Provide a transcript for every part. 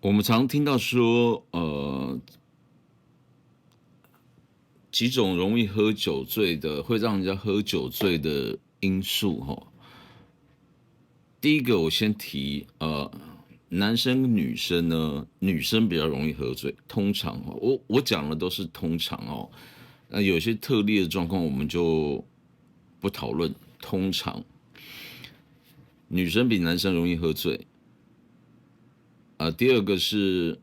我们常听到说，几种容易喝酒醉的，会让人家喝酒醉的因素，哈。第一个，我先提，男生女生呢，女生比较容易喝醉，通常哦，我讲的都是通常哦，那有些特例的状况我们就不讨论。通常女生比男生容易喝醉，第二个是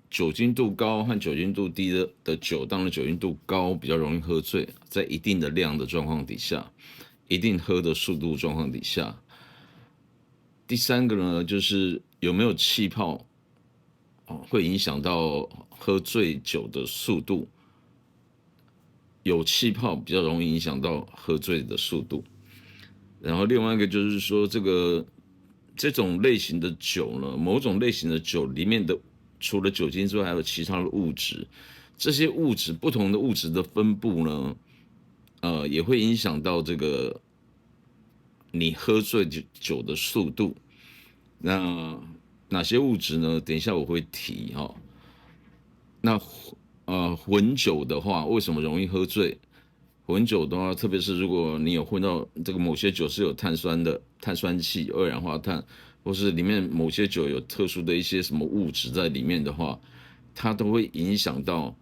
酒精度高和酒精度低的酒，当然酒精度高比较容易喝醉，在一定的量的状况底下，一定喝的速度状况底下。第三个呢，就是有没有气泡，会影响到喝醉酒的速度。有气泡比较容易影响到喝醉的速度。然后另外一个就是说，这种类型的酒呢，某种类型的酒里面的除了酒精之外，还有其他的物质。这些物质不同的物质的分布呢，也会影响到这个你喝醉酒的速度。那哪些物质呢？等一下我会提哈。那混酒的话，为什么容易喝醉？混酒的话，特别是如果你有混到这个某些酒是有碳酸的碳酸气、二氧化碳，或是里面某些酒有特殊的一些什么物质在里面的话，它都会影响到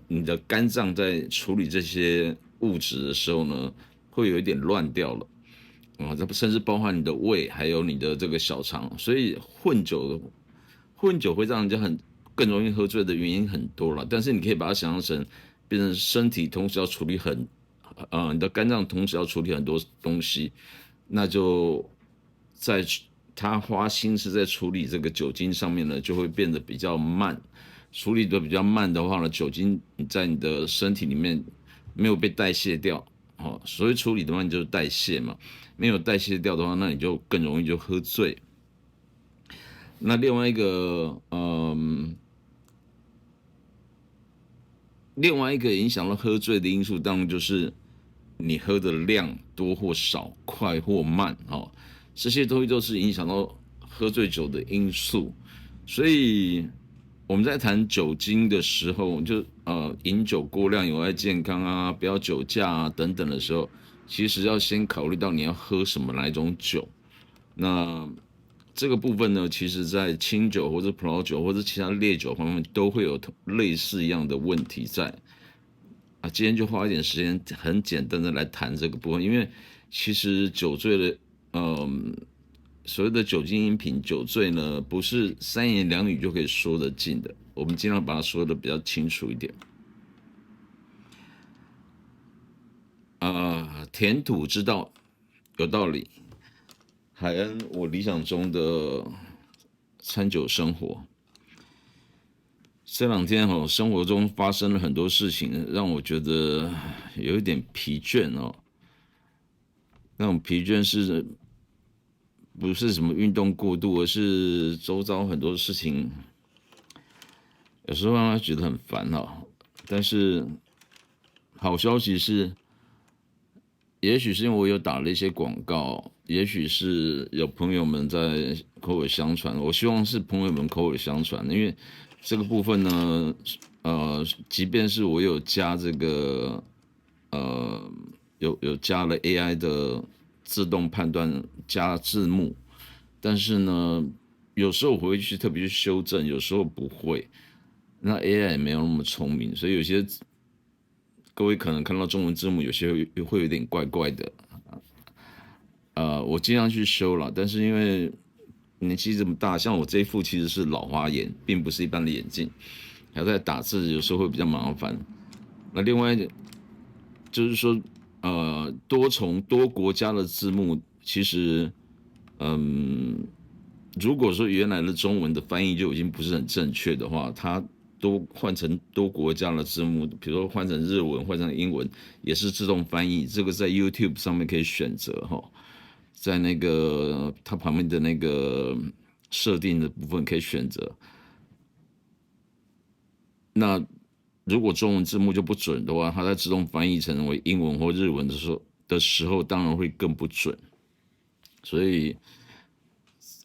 你的肝脏在处理这些物质的时候呢，会有一点乱掉了这甚至包含你的胃，还有你的这个小肠，所以混酒会让人家更容易喝醉的原因很多了，但是你可以把它想象成变成身体同时要处理你的肝脏同时要处理很多东西，那就在他花心思在处理这个酒精上面呢，就会变得比较慢。处理的比较慢的话呢，酒精在你的身体里面没有被代谢掉，所以处理的话，你就是代谢嘛，没有代谢掉的话，那你就更容易就喝醉。那另外一个影响到喝醉的因素，当然就是你喝的量多或少，快或慢，这些东西都是影响到喝醉酒的因素。所以我们在谈酒精的时候，就饮酒过量有害健康啊，不要酒驾啊等等的时候，其实要先考虑到你要喝什么哪一种酒。那这个部分呢，其实在清酒或者葡萄酒或者其他烈酒方面都会有类似一样的问题在。今天就花一点时间，很简单的来谈这个部分，因为其实酒醉的，所谓的酒精饮品酒醉呢，不是三言两语就可以说得尽的，我们尽量把它说的比较清楚一点。填土之道有道理，海恩我理想中的餐酒生活。这两天生活中发生了很多事情，让我觉得有一点疲倦哦。那种疲倦不是什么运动过度，而是周遭很多事情，有时候让他觉得很烦哦。但是好消息是，也许是因为我有打了一些广告，也许是有朋友们在口耳相传。我希望是朋友们口耳相传，因为这个部分呢，即便是我有加这个，有加了 AI 的自动判断加字幕，但是呢，有时候我会去特别去修正，有时候不会。那 AI 也没有那么聪明，所以有些各位可能看到中文字幕，有些会有点怪怪的。我尽量去修了，但是因为年纪这么大，像我这一副其实是老花眼，并不是一般的眼镜，还要在打字，有时候会比较麻烦。那另外就是说，多重多国家的字幕，其实，如果说原来的中文的翻译就已经不是很正确的话，它都换成多国家的字幕，比如说换成日文、换成英文，也是自动翻译。这个在 YouTube 上面可以选择哈，在那个它旁边的那个设定的部分可以选择。那如果中文字幕就不准的话，它在自动翻译成为英文或日文的时候，当然会更不准。所以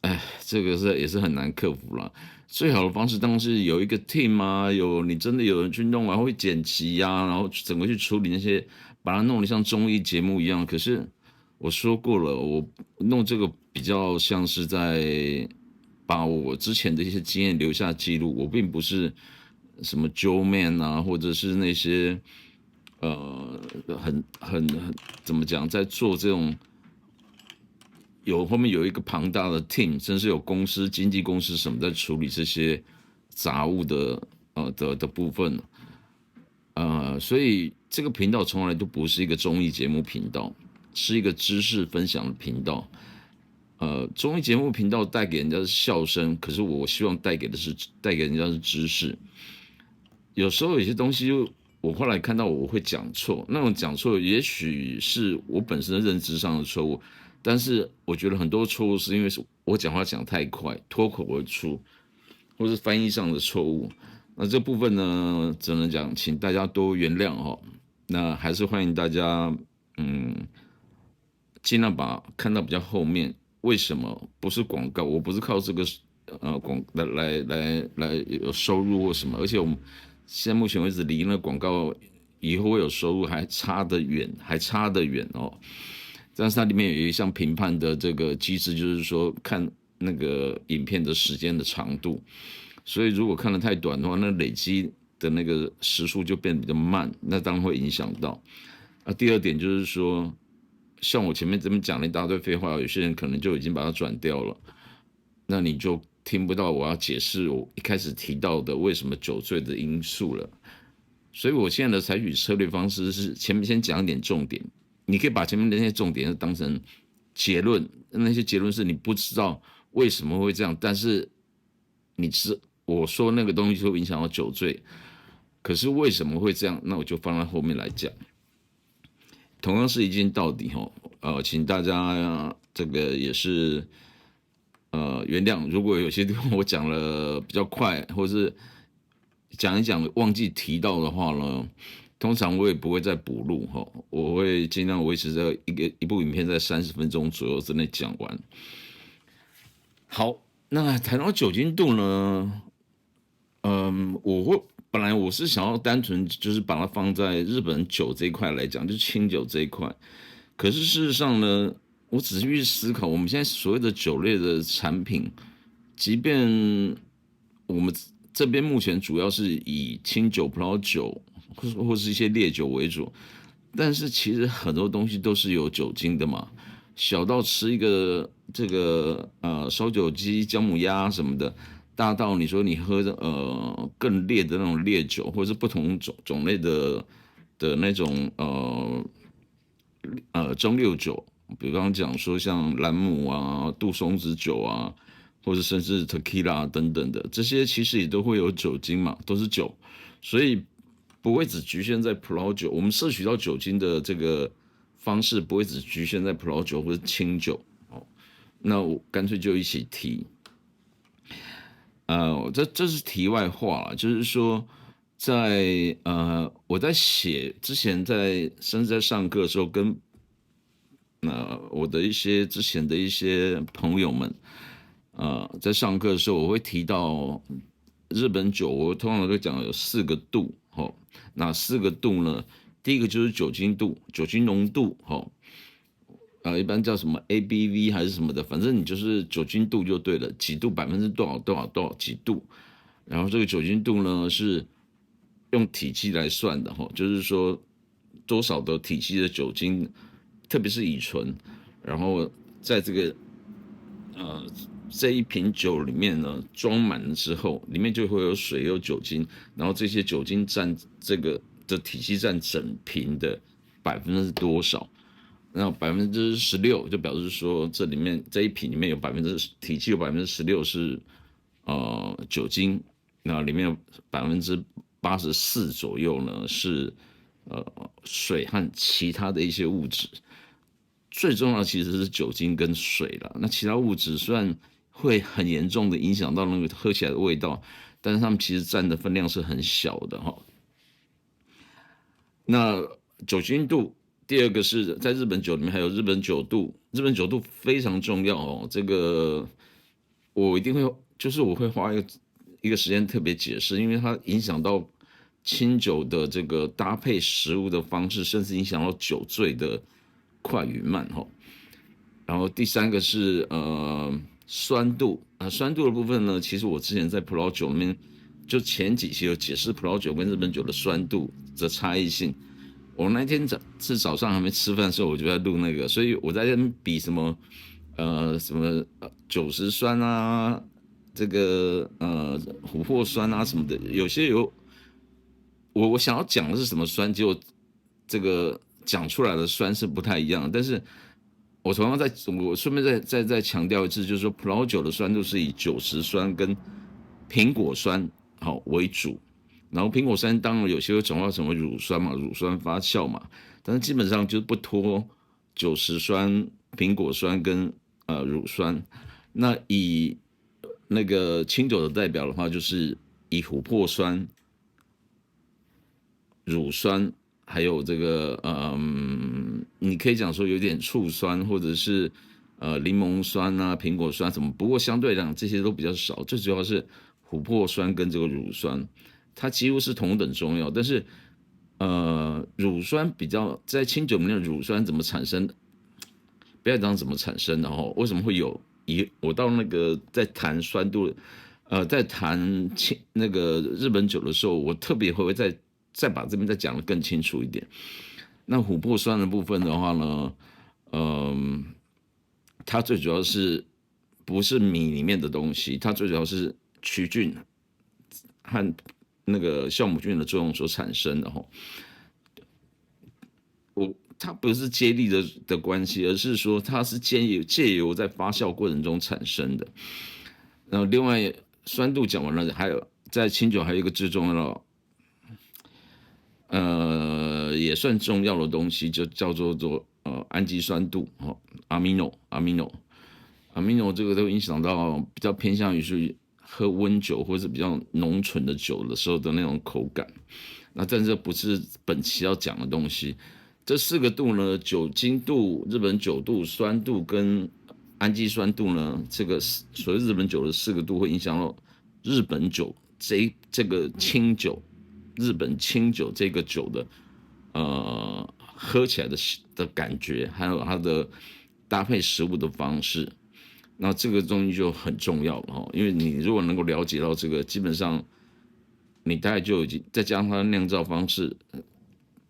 哎，这个也是很难克服啦。最好的方式当然是有一个 team 啊，你真的有人去弄啊，会剪辑呀、然后整个去处理那些，把它弄得像综艺节目一样。可是我说过了，我弄这个比较像是在把我之前的一些经验留下记录，我并不是什么 Joe Man 啊，或者是那些呃很怎么讲，在做这种后面有一个庞大的 team，甚至有经纪公司什么在处理这些杂物的部分，所以这个频道从来都不是一个综艺节目频道，是一个知识分享的频道。综艺节目频道带给人家是笑声，可是我希望带给人家是知识。有时候有些东西我后来看到我会讲错，那种讲错也许是我本身的认知上的错误，但是我觉得很多错误是因为我讲话讲太快，脱口而出，或是翻译上的错误。那这部分呢，只能讲请大家多原谅哈。那还是欢迎大家，嗯，尽量看到比较后面，为什么不是广告？我不是靠这个来有收入或什么，而且我们现在目前为止离那广告以后会有收入还差得远，还差得远哦。但是它里面有一项评判的这个机制，就是说看那个影片的时间的长度，所以如果看得太短的话，那累积的那个时数就变得比较慢，那当然会影响到。第二点就是说，像我前面这边讲了一大堆废话，有些人可能就已经把它转掉了，那你就听不到我要解释我一开始提到的为什么酒醉的因素了。所以我现在的采取策略方式是前面先讲一点重点，你可以把前面的那些重点当成结论，那些结论是你不知道为什么会这样，但是我说那个东西会影响到酒醉，可是为什么会这样？那我就放在后面来讲。同样是一镜到底哈，请大家这个也是原谅，如果有些地方我讲了比较快，或是讲一讲忘记提到的话呢，通常我也不会再补录哈，我会尽量维持在一部影片在30分钟左右之内讲完。好，那谈到酒精度呢，本来我是想要单纯就是把它放在日本酒这一块来讲，就是清酒这一块。可是事实上呢，我仔细去思考，我们现在所谓的酒类的产品，即便我们这边目前主要是以清酒、葡萄酒或是一些烈酒为主，但是其实很多东西都是有酒精的嘛。小到吃一个这个烧酒鸡、姜母鸭什么的，大到你说你喝更烈的那种烈酒，或者是不同种类的那种蒸馏酒，比方讲说像兰姆啊、杜松子酒啊，或者甚至 tequila 等等的，这些其实也都会有酒精嘛，都是酒，所以不会只局限在葡萄酒。我们摄取到酒精的这个方式不会只局限在葡萄酒或者清酒哦。那我干脆就一起提。这是题外话了，就是说我在写之前甚至在上课的时候，跟我的之前的一些朋友们，在上课的时候，我会提到日本酒，我通常都讲有4个度，哪4个度呢？第一个就是酒精度，酒精浓度，一般叫什么 ABV 还是什么的，反正你就是酒精度就对了，几度多少多少几度，然后这个酒精度呢是用体积来算的就是说多少的体积的酒精，特别是乙醇，然后在呃这一瓶酒里面呢装满了之后，里面就会有水有酒精，然后这些酒精占这个的体积占整瓶的是多少？那16%就表示说，这一瓶里面体积有16%是酒精，那里面有84%左右呢是水和其他的一些物质。最重要的其实是酒精跟水了，那其他物质虽然会很严重的影响到那个喝起来的味道，但是它们其实占的分量是很小的哈。那酒精度，第二个是在日本酒里面还有日本酒度，日本酒度非常重要哦。这个我一定会，就是我会花一个时间特别解释，因为它影响到清酒的这个搭配食物的方式，甚至影响到酒醉的快与慢哈。然后第三个是酸度酸度的部分呢，其实我之前在葡萄酒里面就前几期有解释葡萄酒跟日本酒的酸度的差异性。我那天早上还没吃饭的时候，我就在录那个，所以我在这边比什么酒石酸啊，这个琥珀酸啊什么的，有些我想要讲的是什么酸，结果这个讲出来的酸是不太一样的。但是我同样我顺便再强调一次，就是说葡萄酒的酸度是以酒石酸跟苹果酸好为主，然后苹果酸当然有些会转化成为乳酸嘛，乳酸发酵嘛，但是基本上就是不脱酒石酸、苹果酸跟乳酸。那以那个清酒的代表的话，就是以琥珀酸、乳酸，还有这个你可以讲说有点醋酸，或者是柠檬酸啊、苹果酸什么。不过相对来讲这些都比较少，最主要是琥珀酸跟这个乳酸，它几乎是同等重要。但是乳酸比较在清酒里面的乳酸怎么产生？不要讲怎么产生的哦，为什么会有？我到那个在谈酸度，在谈那个日本酒的时候，我特别会再把这边再讲的更清楚一点。那琥珀酸的部分的话呢，它最主要是不是米里面的东西，它最主要是曲菌和那个酵母菌的作用所产生的哈。它不是接力的关系，而是说它是借由在发酵过程中产生的。然后另外酸度讲完了，还有在清酒还有一个最重要的，也算重要的东西，就叫做氨基酸度哦，amino 这个都影响到比较偏向于是喝温酒或者比较浓醇的酒的时候的那种口感。那但这不是本期要讲的东西。这四个度呢，酒精度、日本酒度、酸度跟氨基酸度呢，这个所谓日本酒的四个度会影响到日本酒这个清酒，日本清酒这个酒的喝起来的感觉，还有它的搭配食物的方式。那这个东西就很重要了哈，因为你如果能够了解到这个，基本上你大概就已经再加上它的酿造方式。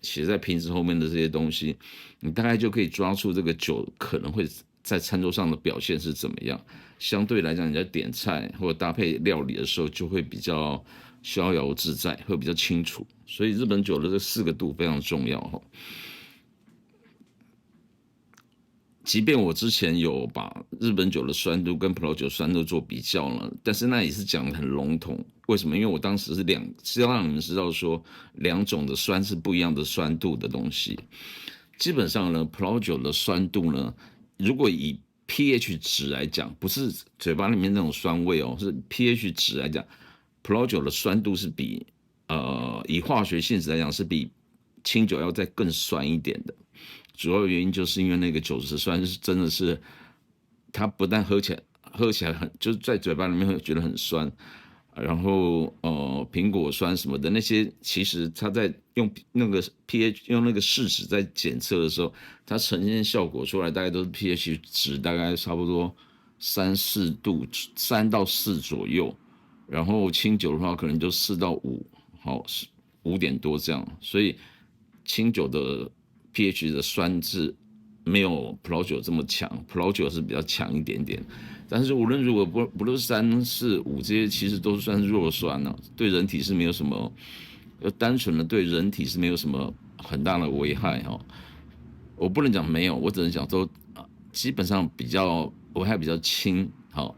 写在瓶子后面的这些东西，你大概就可以抓出这个酒可能会在餐桌上的表现是怎么样。相对来讲，你在点菜或者搭配料理的时候，就会比较逍遥自在，会比较清楚。所以日本酒的这四个度非常重要哈。即便我之前有把日本酒的酸度跟葡萄酒酸度做比较了，但是那也是讲的很笼统。为什么？因为我当时是要让你们知道说两种的酸是不一样的酸度的东西。基本上呢，葡萄酒的酸度呢，如果以 pH 值来讲，不是嘴巴里面那种酸味哦，是 pH 值来讲，葡萄酒的酸度是以化学性质来讲是比清酒要再更酸一点的。主要原因就是因为那个酒石酸是真的是，它不但喝起来就是在嘴巴里面会觉得很酸，然后苹果酸什么的那些，其实它在用那个 pH 用那个试纸在检测的时候，它呈现效果出来大概都是 pH 值大概差不多3-4度3到4左右，然后清酒的话可能就4到5，好5点多这样，所以清酒的 pH 的酸是没有葡萄酒这么强，葡萄酒是比较强一点点。但是无论如何，不论3、4、5这些，其实都算是弱酸了，对人体是没有什么，单纯的对人体是没有什么很大的危害哈。我不能讲没有，我只能讲说，基本上比较危害比较轻。好，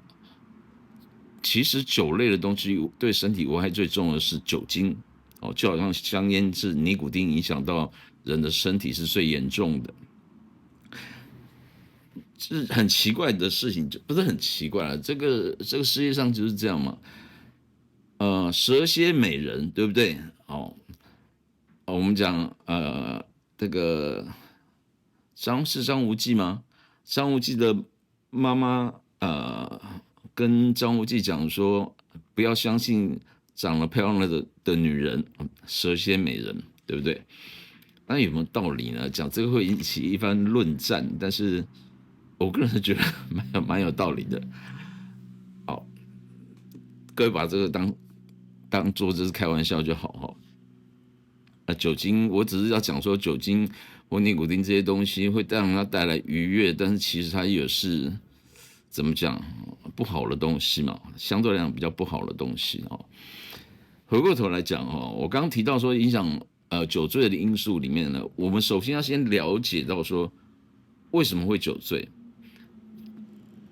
其实酒类的东西对身体危害最重的是酒精，哦，就好像香烟是尼古丁影响到人的身体是最严重的。是很奇怪的事情，就不是很奇怪了。这个世界上就是这样嘛。蛇蝎美人，对不对？哦，我们讲这个张无忌吗？张无忌的妈妈跟张无忌讲说，不要相信长得漂亮的女人，蛇蝎美人，对不对？那有没有道理呢？讲这个会引起一番论战，但是我个人是觉得蛮有道理的。好，各位把这个当做这是开玩笑就好哈。酒精，我只是要讲说酒精或尼古丁这些东西会让它带来愉悦，但是其实它也是怎么讲不好的东西嘛，相对来讲比较不好的东西哦。回过头来讲哦，我刚刚提到说影响酒醉的因素里面呢，我们首先要先了解到说为什么会酒醉。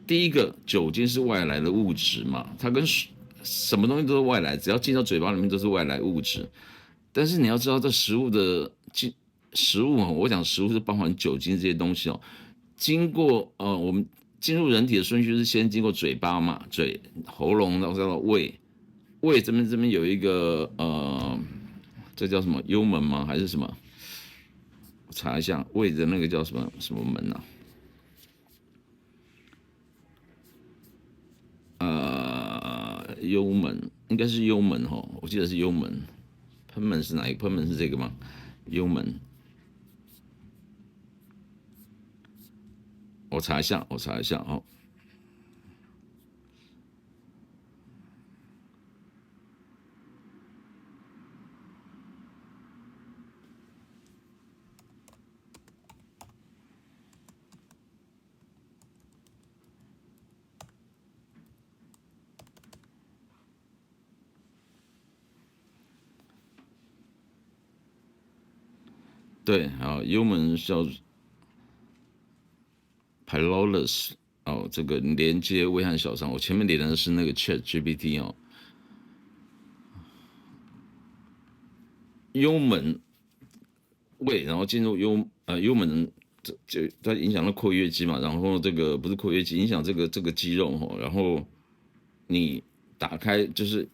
第一个，酒精是外来的物质嘛，它跟什么东西都是外来，只要进到嘴巴里面都是外来物质。但是你要知道，这食物我讲食物是包含酒精这些东西哦。经过我们进入人体的顺序是先经过嘴巴嘛，喉咙，然后再到胃，胃这边有一个这叫什么幽门吗？还是什么？我查一下，胃的那个叫什么门啊？幽门应该是幽门哈，我记得是幽门。喷门是哪一个？喷门是这个吗？幽门，我查一下哦。对，好，幽门叫 pylorus 哦，这个连接胃和小肠。我前面连的是那个 Chat GPT 哦，幽门胃，然后进入幽门，就它影响到括约肌嘛，然后这个不是括约肌，影响这个肌肉哦，然后你打开之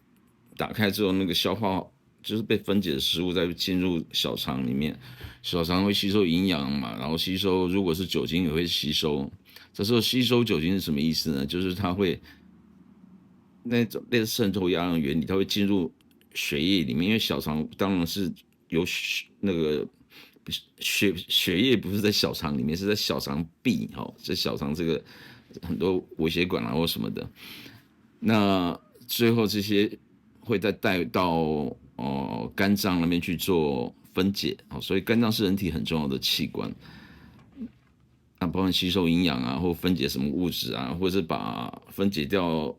后，那个消化就是被分解的食物再进入小肠里面，小肠会吸收营养嘛，然后吸收如果是酒精也会吸收。这时候吸收酒精是什么意思呢？就是它会那种类似渗透压的原理，它会进入血液里面，因为小肠当然是有那个血液不是在小肠里面，是在小肠壁在小肠这个很多微血管啊或什么的。那最后这些会再带到肝脏那边去做分解，所以肝脏是人体很重要的器官。那包括吸收营养啊，或分解什么物质啊，或者是把分解掉，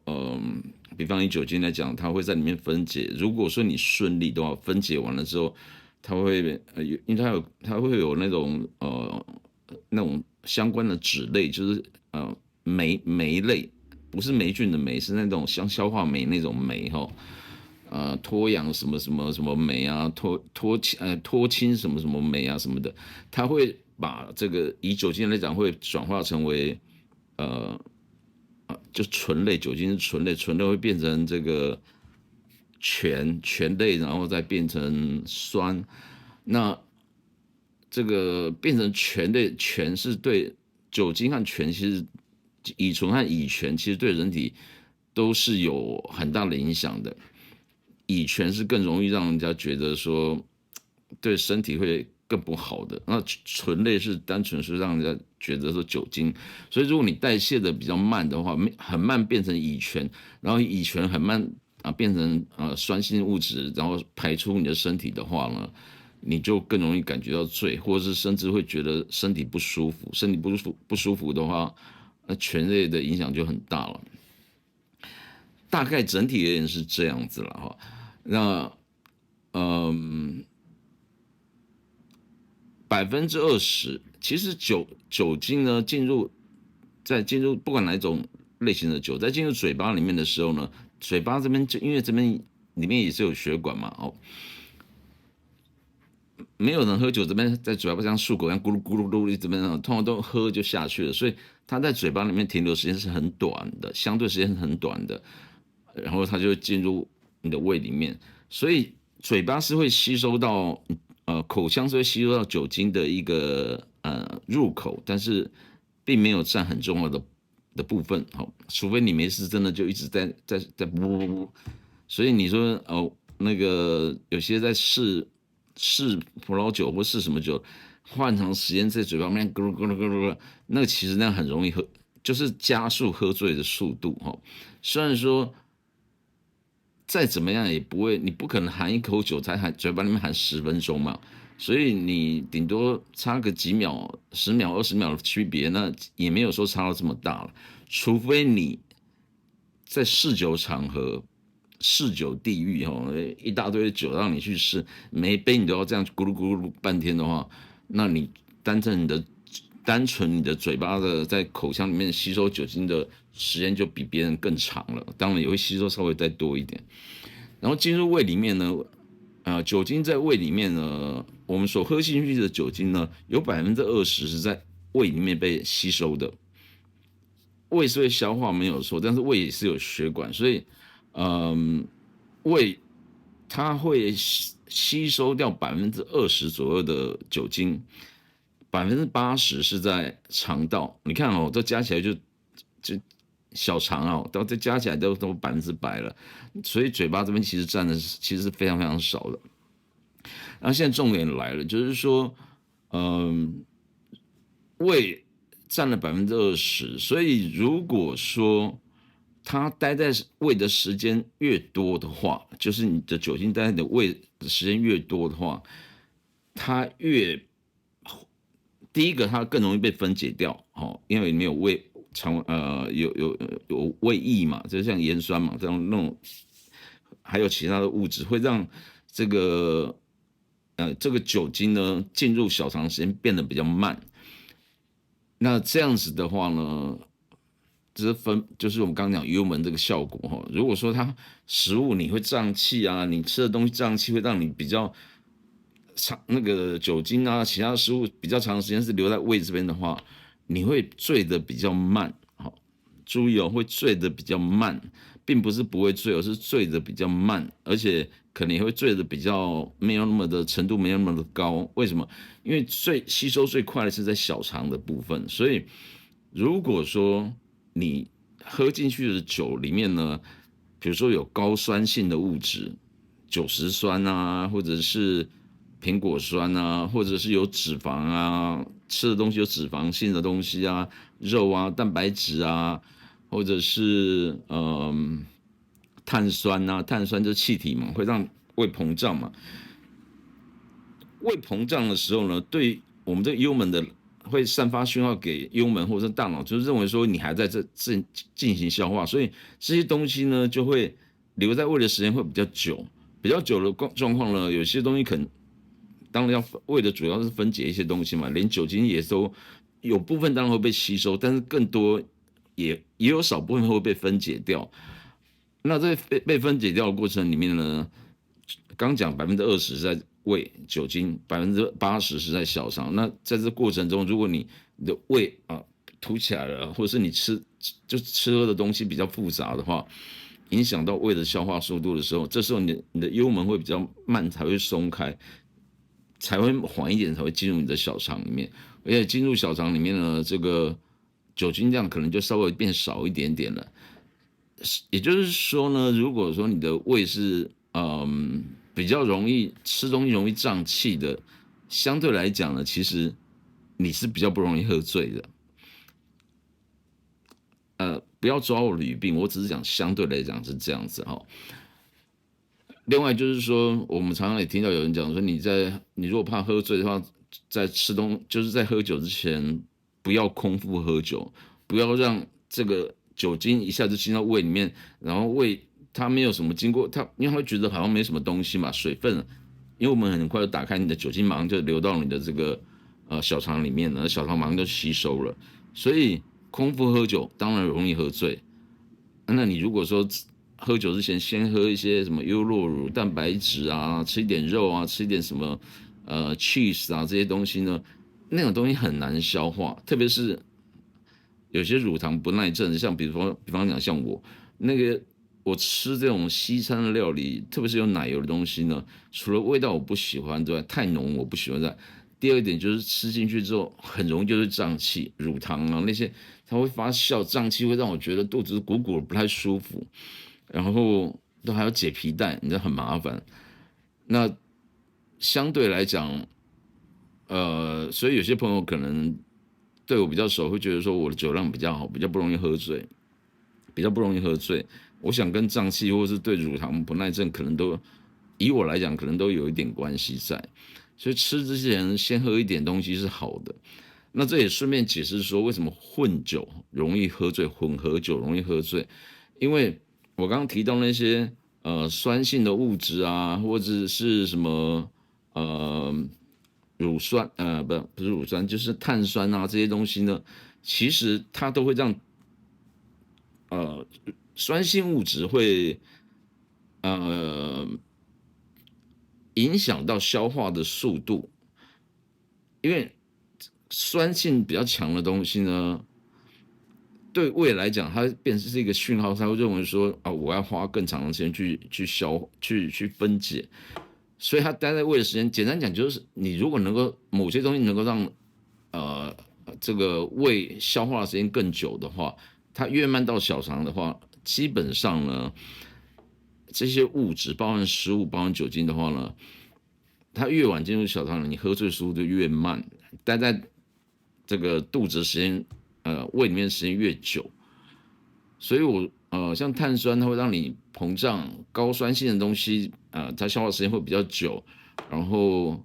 比方以酒精来讲，它会在里面分解。如果说你顺利的话，分解完了之后，它会因为它会有那种相关的脂类，就是酶类，不是霉菌的酶，是那种像消化酶那种酶哈。脱氧什么什么什么酶啊，脱氢什么什么酶啊什么的，它会把这个以酒精来讲会转化成为就醇类，酒精是醇类，醇类会变成这个醛类，然后再变成酸。那这个变成醛类，醛是对酒精和醛，其实乙醇和乙醛其实对人体都是有很大的影响的。乙醛是更容易让人家觉得说对身体会更不好的，那醇类是单纯是让人家觉得说酒精，所以如果你代谢的比较慢的话，很慢变成乙醛，然后乙醛很慢变成酸性物质，然后排出你的身体的话呢，你就更容易感觉到醉，或者是甚至会觉得身体不舒服，身体不舒服的话，那醛类的影响就很大了。大概整体而言是这样子了哈。那20%，其实酒精呢进入不管哪一种类型的酒，在进入嘴巴里面的时候呢，嘴巴这边就因为这边里面也是有血管嘛没有人喝酒这边在嘴巴像漱口一样咕噜咕噜噜这边通常都喝就下去了，所以它在嘴巴里面停留时间是很短的，相对时间是很短的，然后它就会进入你的胃里面，所以嘴巴是会吸收到口腔是会吸收到酒精的一个入口，但是并没有占很重要的的部分，好，除非你没事真的就一直在呜，所以你说那个有些在试葡萄酒或试什么酒，花很长时间在嘴巴里面咕噜咕噜咕噜咕噜，那个其实那样很容易喝，就是加速喝醉的速度哈。虽然说再怎么样也不会，你不可能含一口酒才嘴巴里面含10分钟嘛，所以你顶多差个几秒、10秒、20秒的区别，那也没有说差到这么大了。除非你在试酒场合、试酒地狱哦，一大堆酒让你去试，每一杯你都要这样咕噜咕噜半天的话，那你单纯你的嘴巴的在口腔里面吸收酒精的时间就比别人更长了，当然也会吸收稍微再多一点。然后进入胃里面呢，酒精在胃里面呢，我们所喝进去的酒精呢，有20%是在胃里面被吸收的。胃是会消化没有错，但是胃也是有血管，所以，胃它会吸收掉20%左右的酒精，80%是在肠道。你看哦，这加起来就小肠哦，这加起来都100%了，所以嘴巴这边其实占的其实是非常非常少的。然后现在重点来了，就是说，胃占了20%，所以如果说它待在胃的时间越多的话，就是你的酒精待在你的胃的时间越多的话，它第一个它更容易被分解掉，因为里面有有胃液嘛，就像盐酸嘛，这样那种还有其他的物质会让这个这个酒精呢进入小肠时间变得比较慢。那这样子的话呢，就是我们刚刚讲幽门这个效果哈。如果说它食物你会胀气啊，你吃的东西胀气会让你比较长那个酒精啊，其他的食物比较长时间是留在胃这边的话，你会醉得比较慢。好，注意哦，会醉得比较慢，并不是不会醉，而是醉得比较慢，而且可能也会醉得比较没有那么的程度没有那么的高。为什么？因为吸收最快的是在小肠的部分，所以如果说你喝进去的酒里面呢，比如说有高酸性的物质，酒石酸啊，或者是苹果酸啊，或者是有脂肪啊，吃的东西有脂肪性的东西啊，肉啊，蛋白质啊，或者是碳酸啊，碳酸就是气体嘛，会让胃膨胀嘛。胃膨胀的时候呢，对我们这个幽门的会散发讯号给幽门或者大脑，就是认为说你还在这进行消化，所以这些东西呢就会留在胃的时间会比较久。比较久的状况呢，有些东西可能当然要胃的主要是分解一些东西嘛，连酒精也都有部分当然会被吸收，但是更多也有少部分会被分解掉。那在被分解掉的过程里面呢，刚讲20%是在胃酒精，80%是在小肠。那在这过程中，如果你的胃凸起来了，或者是你吃喝的东西比较复杂的话，影响到胃的消化速度的时候，这时候你的幽门会比较慢，才会松开，才会缓一点，才会进入你的小肠里面。而且进入小肠里面呢，这个酒精量可能就稍微变少一点点了。也就是说呢，如果说你的胃是比较容易吃东西容易胀气的，相对来讲呢，其实你是比较不容易喝醉的。不要抓我语病，我只是讲相对来讲是这样子哈。另外就是说，我们常常也听到有人讲说，你如果怕喝醉的话，在就是在喝酒之前，不要空腹喝酒，不要让这个酒精一下子进到胃里面，然后胃它没有什么经过它，因为它会觉得好像没什么东西嘛，水分，因为我们很快就打开你的酒精，马上就流到你的这个小肠里面了，小肠马上就吸收了，所以空腹喝酒当然容易喝醉。那你如果说喝酒之前先喝一些什么优酪乳、蛋白质啊，吃一点肉啊，吃一点什么cheese 啊这些东西呢，那种东西很难消化，特别是有些乳糖不耐症，像比方讲像我吃这种西餐的料理，特别是有奶油的东西呢，除了味道我不喜欢之外，太浓我不喜欢之外，第二点就是吃进去之后很容易就是胀气，乳糖啊那些它会发酵，胀气会让我觉得肚子鼓鼓的不太舒服，然后都还要解皮带，你知道很麻烦。那相对来讲，所以有些朋友可能对我比较熟，会觉得说我的酒量比较好，比较不容易喝醉，比较不容易喝醉。我想跟胀气或是对乳糖不耐症，可能都以我来讲，可能都有一点关系在。所以吃之前先喝一点东西是好的。那这也顺便解释说，为什么混酒容易喝醉，混合酒容易喝醉，因为我刚刚提到那些酸性的物质啊，或者是什么呃乳酸不是乳酸，就是碳酸啊这些东西呢，其实它都会让呃酸性物质会呃影响到消化的速度，因为酸性比较强的东西呢，对胃来讲，它变成是一个讯号，它会认为说啊，我要花更长的时间去分解，所以它待在胃的时间，简单讲就是，你如果能够某些东西能够让呃这个胃消化的时间更久的话，它越慢到小肠的话，基本上呢，这些物质，包含食物、包含酒精的话呢，它越晚进入小肠，你喝醉速度就越慢，待在这个肚子的时间，胃里面的时间越久，所以像碳酸它会让你膨胀，高酸性的东西，它消化时间会比较久，然后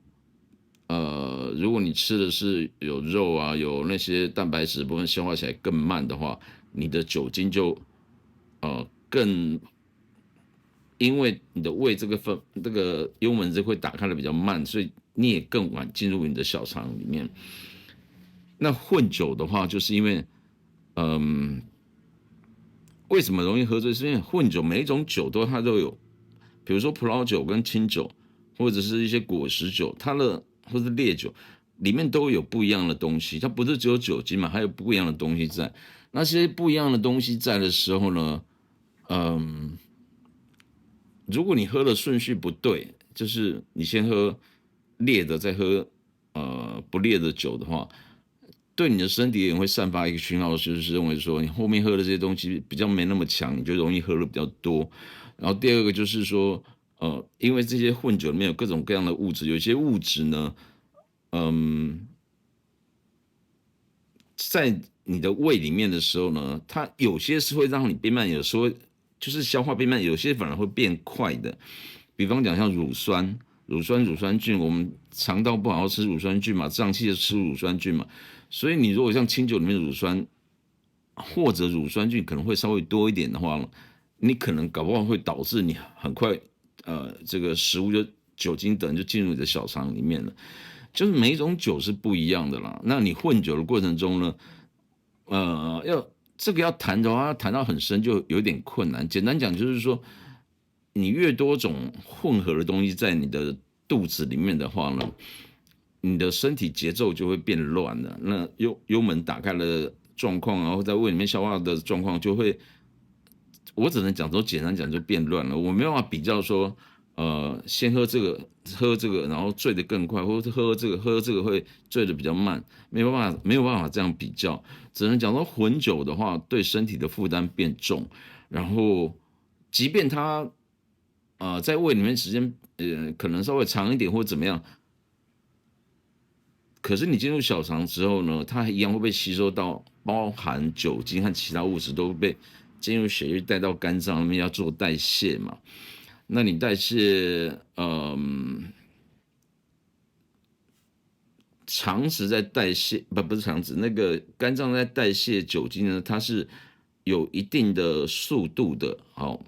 如果你吃的是有肉啊，有那些蛋白质部分消化起来更慢的话，你的酒精就更因为你的胃这个幽门这会打开的比较慢，所以你也更晚进入你的小肠里面。那混酒的话，就是因为，嗯，为什么容易喝醉？是因为混酒每一种酒它都有，比如说葡萄酒跟清酒，或者是一些果实酒，或者烈酒里面都有不一样的东西，它不是只有酒精嘛，还有不一样的东西在。那些不一样的东西在的时候呢，嗯，如果你喝的顺序不对，就是你先喝烈的，再喝不烈的酒的话，对你的身体也会散发一个讯号，就是认为说你后面喝的这些东西比较没那么强，你就容易喝的比较多。然后第二个就是说，因为这些混酒里面有各种各样的物质，有些物质呢，嗯，在你的胃里面的时候呢，它有些是会让你变慢，有时候就是消化变慢，有些反而会变快的。比方讲像乳酸菌，我们肠道不好好吃乳酸菌嘛，胀气就吃乳酸菌嘛。所以你如果像清酒里面的乳酸或者乳酸菌可能会稍微多一点的话，你可能搞不好会导致你很快这个食物就酒精等就进入你的小肠里面了。就是每一种酒是不一样的啦。那你混酒的过程中呢，这个要谈的话，要谈到很深就有点困难。简单讲就是说，你越多种混合的东西在你的肚子里面的话呢，你的身体节奏就会变乱了。那幽门打开的状况，然后在胃里面消化的状况就会，我只能讲说简单讲就变乱了。我没办法比较说，先喝这个，然后醉得更快，或者喝这个会醉得比较慢，没有办法这样比较。只能讲说混酒的话，对身体的负担变重，然后即便它在胃里面时间可能稍微长一点或怎么样，可是你进入小肠之后呢，它一样会被吸收到，包含酒精和其他物质都被进入血液带到肝脏里面要做代谢嘛。那你代谢，肠子在代谢，不是肠子，那个肝脏在代谢酒精呢，它是有一定的速度的。好，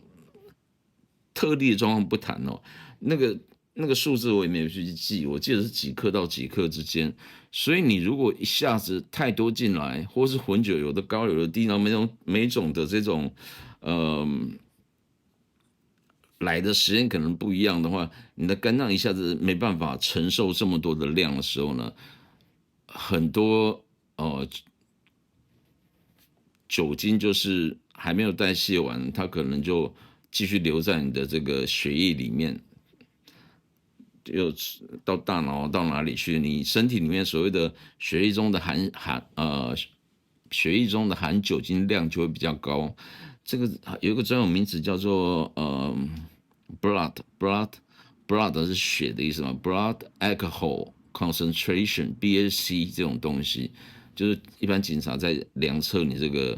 特例的状况不谈哦，那个那个数字我也没有去记，我记得是几克到几克之间。所以你如果一下子太多进来，或是混酒，有的高有的低，然后每种的这种，嗯、来的时间可能不一样的话，你的肝脏一下子没办法承受这么多的量的时候呢，很多酒精就是还没有代谢完，它可能就继续留在你的这个血液里面。又到大脑到哪里去？你身体里面所谓的血液中的血液中的含酒精量就会比较高。这个有一个专有名词叫做blood 是血的意思嘛？blood alcohol concentration BAC 这种东西，就是一般警察在量测你这个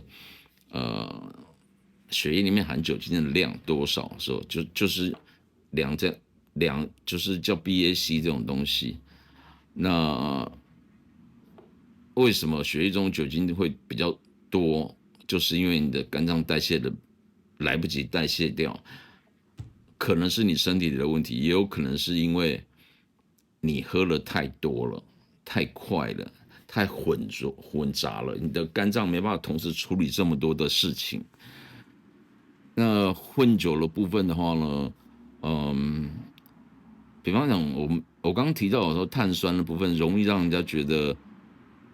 血液里面含酒精的量多少的时候，就是就是叫 BAC 这种东西。那为什么血液中酒精会比较多？就是因为你的肝脏代谢的来不及代谢掉，可能是你身体里的问题，也有可能是因为你喝了太多了、太快了、太混杂了，你的肝脏没办法同时处理这么多的事情。那混酒的部分的话呢，比方讲，我刚刚提到的说，碳酸的部分容易让人家觉得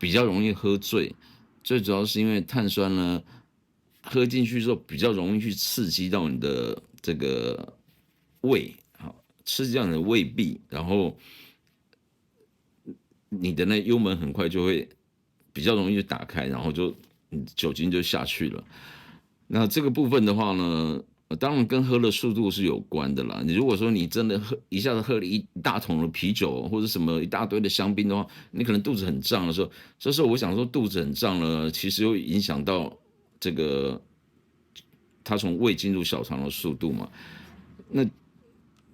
比较容易喝醉，最主要是因为碳酸呢，喝进去之后比较容易去刺激到你的这个胃，好，刺激到你的胃壁，然后你的那幽门很快就会比较容易就打开，然后酒精就下去了。那这个部分的话呢，当然跟喝的速度是有关的啦。你如果说你真的一下子喝了一大桶的啤酒或者什么一大堆的香槟的话，你可能肚子很胀的时候，这时候我想说肚子很胀了，其实会影响到这个它从胃进入小肠的速度嘛。那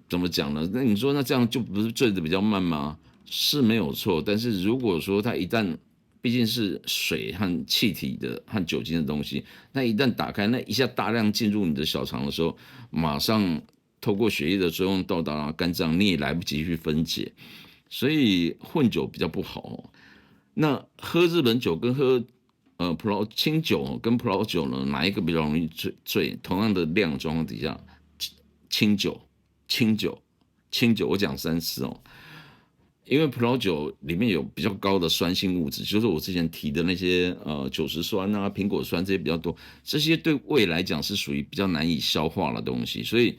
怎么讲呢？那你说那这样就不是醉的比较慢吗？是没有错，但是如果说它一旦毕竟是水和气体的和酒精的东西，那一旦打开，那一下大量进入你的小肠的时候，马上透过血液的作用到达肝脏，你也来不及去分解，所以混酒比较不好。那喝日本酒跟喝清酒跟葡萄酒呢，哪一个比较容易醉？同样的量状况底下，清酒，清酒，清酒，我讲3次哦。因为葡萄酒里面有比较高的酸性物质，就是我之前提的那些酒石酸啊、苹果酸这些比较多，这些对胃来讲是属于比较难以消化的东西，所以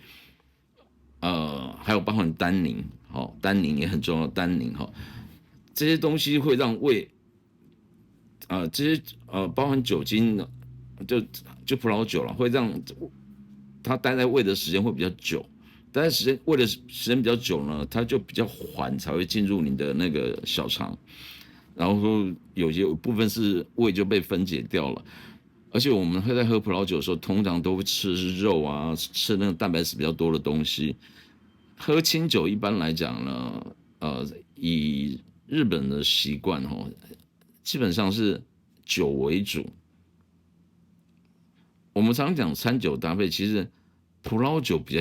还有包含单宁，单宁也很重要，单宁这些东西会让胃这些包含酒精就葡萄酒了，会让它待在胃的时间会比较久。但是胃的时间比较久呢，它就比较缓才会进入你的那个小肠，然后有部分是胃就被分解掉了。而且我们会在喝葡萄酒的时候，通常都会吃肉啊，吃那个蛋白质比较多的东西。喝清酒一般来讲呢，以日本的习惯基本上是酒为主。我们常讲餐酒搭配，其实葡萄酒比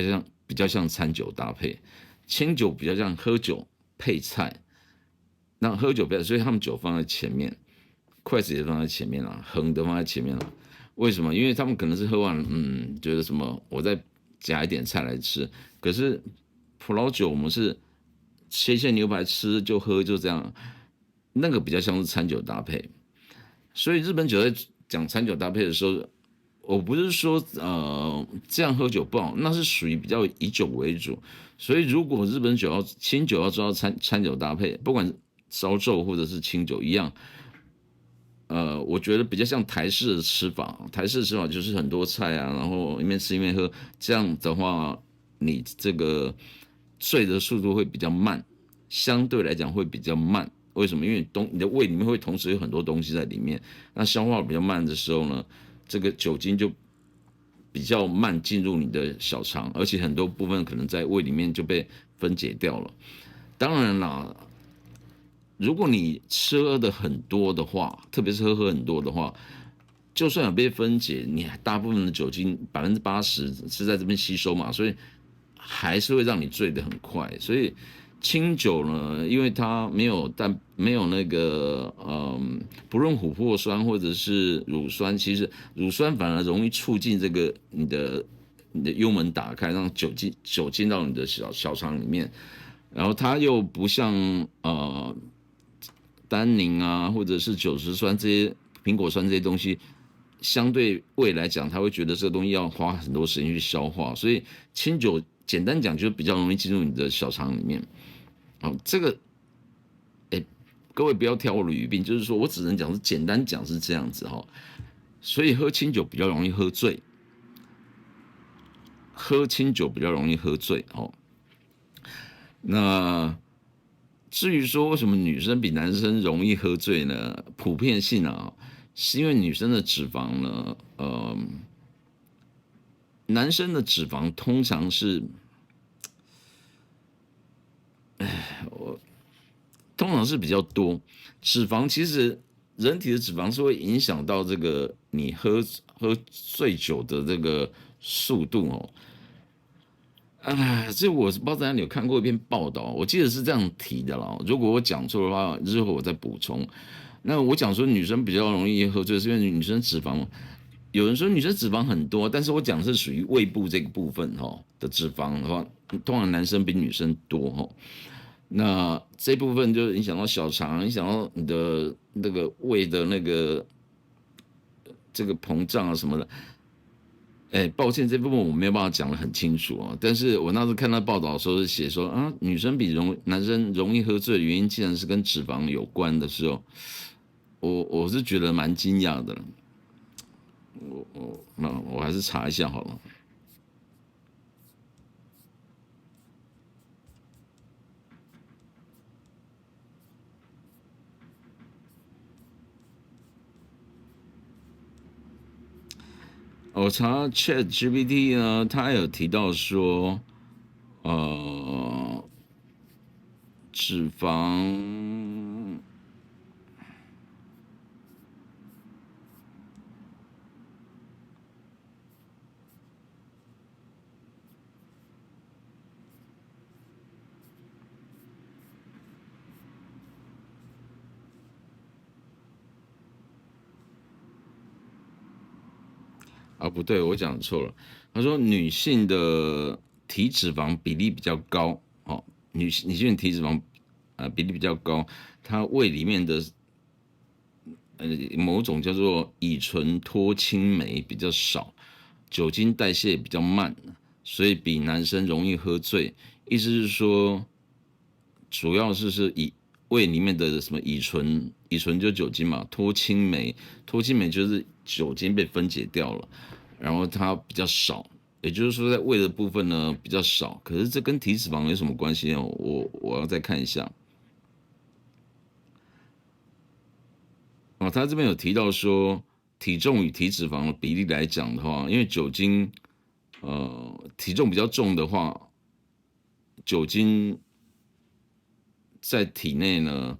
较像餐酒搭配，清酒比较像喝酒配菜。那喝酒配菜，所以他们酒放在前面，筷子也放在前面了，横的放在前面了。为什么？因为他们可能是喝完，觉得什么，我再夹一点菜来吃。可是葡萄酒我们是切切牛排吃就喝就这样，那个比较像是餐酒搭配。所以日本酒在讲餐酒搭配的时候，我不是说这样喝酒不好，那是属于比较以酒为主。所以如果日本清酒要做到餐酒搭配，不管烧酎或者是清酒一样，我觉得比较像台式的吃法。台式的吃法就是很多菜啊，然后一面吃一面喝，这样的话，你这个醉的速度会比较慢，相对来讲会比较慢。为什么？因为你的胃里面会同时有很多东西在里面，那消化比较慢的时候呢，这个酒精就比较慢进入你的小肠，而且很多部分可能在胃里面就被分解掉了。当然啦，如果你吃喝的很多的话，特别是喝很多的话，就算有被分解，你大部分的酒精80%是在这边吸收嘛，所以还是会让你醉得很快。所以清酒呢，因为它没有那个不论琥珀酸或者是乳酸，其实乳酸反而容易促进这个你的幽门打开，让酒进到你的小肠里面，然后它又不像单宁啊，或者是酒石酸这些苹果酸这些东西，相对胃来讲，他会觉得这个东西要花很多时间去消化，所以清酒简单讲就是比较容易进入你的小肠里面。这个哎，各位不要挑我的语病，就是说我只能讲是简单讲是这样子哈。所以喝清酒比较容易喝醉，喝清酒比较容易喝醉哦。那至于说为什么女生比男生容易喝醉呢？普遍性啊，是因为女生的脂肪呢，男生的脂肪通常是，比较多。脂肪其实人体的脂肪是会影响到这个你喝醉酒的这个速度哦。这我是不知道在哪里有看过一篇报道，我记得是这样提的啦。如果我讲错的话，日后我再补充。那我讲说女生比较容易喝醉，是因为女生脂肪，有人说女生脂肪很多，但是我讲的是属于胃部这个部分的脂肪的话，通常男生比女生多那这部分就影响到小肠，影响到你的那个胃的那个这个膨胀啊什么的。抱歉，这部分我没有办法讲得很清楚但是我那时候看到报道的时候是写说女生比男生容易喝醉的原因，竟然是跟脂肪有关的时候，我是觉得蛮惊讶的。我还是查一下好了。我查 ChatGPT 呢，它有提到说，脂肪不对，我讲错了。他说女性的体脂肪比例比较高，女性的体脂肪比例比较高，她胃里面的某种叫做乙醇脱氢酶比较少，酒精代谢比较慢，所以比男生容易喝醉。意思是说，主要是以胃里面的什么乙醇，乙醇就是酒精嘛，脱氢酶就是酒精被分解掉了，然后它比较少，也就是说在胃的部分呢比较少。可是这跟体脂肪有什么关系呢？我要再看一下。他这边有提到说，体重与体脂肪的比例来讲的话，因为酒精，体重比较重的话，酒精在体内呢，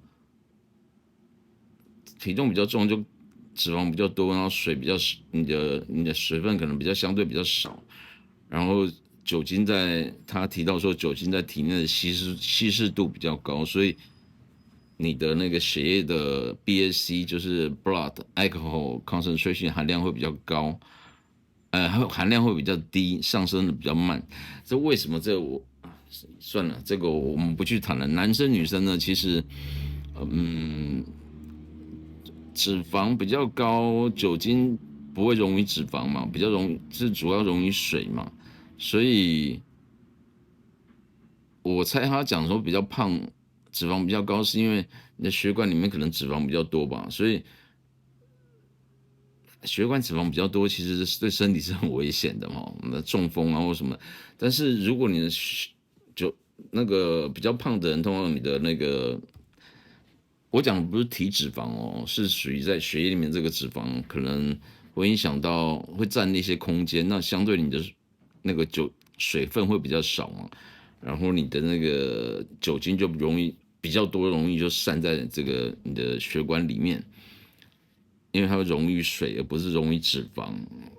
体重比较重就脂肪比较多，然后水比较少，你的水分可能比较相对比较少，然后酒精他提到说酒精在体内的稀释度比较高，所以你的那个血液的 BAC 就是 blood alcohol concentration 含量会比较高，含量会比较低，上升的比较慢。这为什么？算了，这个我们不去谈了。男生女生呢，其实脂肪比较高，酒精不会溶于脂肪嘛，比较主要溶于水嘛，所以我猜他讲说比较胖，脂肪比较高，是因为你的血管里面可能脂肪比较多吧，所以血管脂肪比较多，其实是对身体是很危险的那中风啊或什么。但是如果你的就那个比较胖的人，通常你的那个，我讲的不是体脂肪是属于在血液里面这个脂肪可能会影响到，会占那些空间，那相对你的那个水分会比较少然后你的那个酒精就比较多，容易就散在这个你的血管里面，因为它会溶于水，而不是溶于脂肪。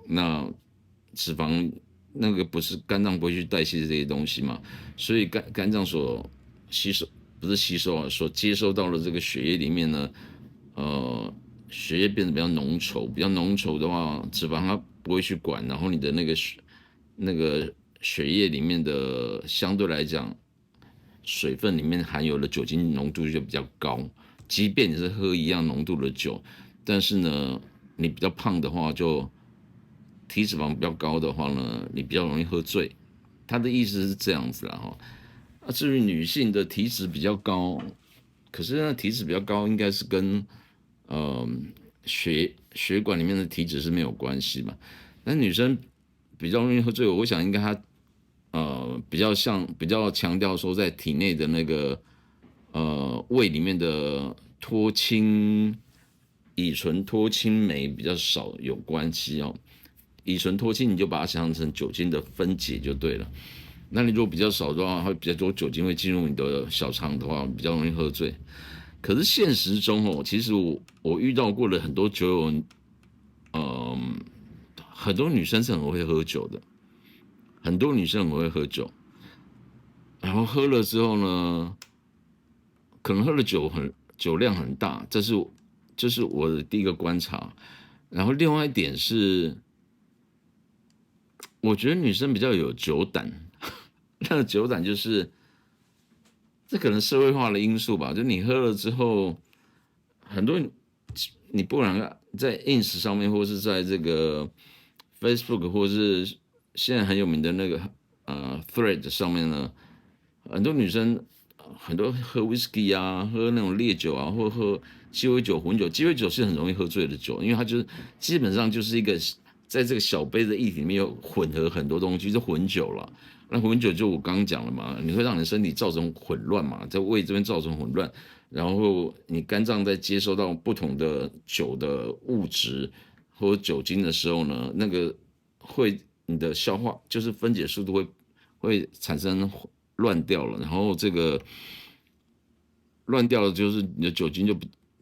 那脂肪那个不是肝脏不会去代谢这些东西嘛，所以肝脏所吸收不是吸收所接收到的这个血液里面呢，血液变得比较浓稠，比较浓稠的话，脂肪它不会去管，然后你的那个血液里面的相对来讲，水分里面含有的酒精浓度就比较高。即便你是喝一样浓度的酒，但是呢，你比较胖的话，就体脂肪比较高的话呢，你比较容易喝醉。他的意思是这样子啦至于女性的体脂比较高，可是呢，体脂比较高应该是跟呃血管里面的体脂是没有关系嘛。那女生比较容易喝醉，我想应该她比较强调说在体内的那个胃里面的脱氢乙醇脱氢酶比较少有关系哦。乙醇脱氢你就把它想象成酒精的分解就对了。那你如果比较少的话，会比较多酒精会进入你的小肠的话，比较容易喝醉。可是现实中哦，其实我遇到过了很多酒友，很多女生是很会喝酒的，很多女生很会喝酒，然后喝了之后呢，可能喝的酒量很大，这是我的第一个观察。然后另外一点是，我觉得女生比较有酒胆，那个酒胆就是这可能社会化的因素吧，就你喝了之后，很多你不然在 ins 上面，或是在这个 Facebook，或是现在很有名的那个thread 上面呢，很多女生很多喝 whisky 啊，喝那种烈酒啊，或喝鸡尾酒、混酒。鸡尾酒是很容易喝醉的酒，因为它就是基本上就是一个在这个小杯的液体里面有混合很多东西，是混酒了。那混酒就我刚刚讲了嘛，你会让你的身体造成混乱嘛，在胃这边造成混乱，然后你肝脏在接收到不同的酒的物质或酒精的时候呢，那个会你的消化就是分解速度会产生乱掉了，然后这个乱掉了就是你的酒精就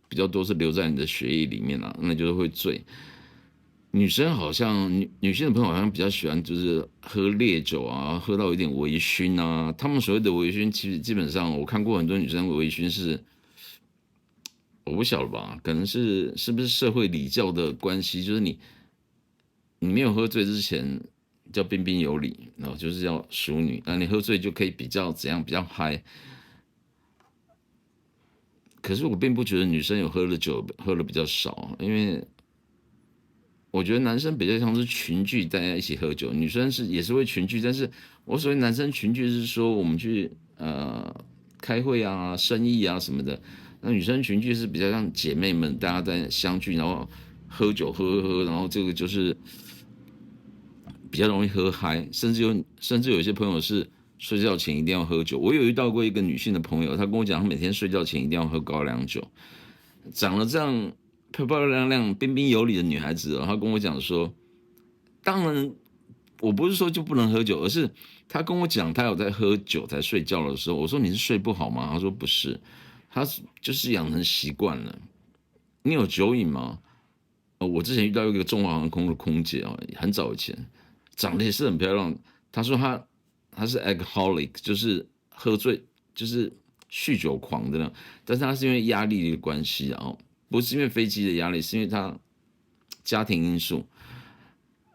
比较多是留在你的血液里面了，那就是会醉。女生好像女性的朋友好像比较喜欢就是喝烈酒啊，喝到有点微醺啊。他们所谓的微醺，其实基本上我看过很多女生微醺是我不晓得吧，可能是不是社会礼教的关系，就是你没有喝醉之前叫彬彬有礼，然后就是叫淑女，那你喝醉就可以比较怎样比较嗨。可是我并不觉得女生有喝的酒喝的比较少，因为我觉得男生比较像是群聚，大家一起喝酒，女生也是会群聚，但是我所谓男生群聚是说我们去开会啊、生意啊什么的，那女生群聚是比较像姐妹们大家在相聚，然后喝酒喝，然后这个就是比较容易喝嗨，甚至有一些朋友是睡觉前一定要喝酒。我有遇到过一个女性的朋友，她跟我讲，她每天睡觉前一定要喝高粱酒。长得这样漂漂亮亮、彬彬有礼的女孩子哦，她跟我讲说，当然我不是说就不能喝酒，而是她跟我讲，她有在喝酒才睡觉的时候，我说你是睡不好吗？她说不是，她就是养成习惯了。你有酒瘾吗？我之前遇到一个中华航空的空姐哦，很早以前，长得也是很漂亮。她说她是 alcoholic，就是喝醉，就是酗酒狂的那，但是她是因为压力的关系，然后不是因为飞机的压力，是因为她家庭因素。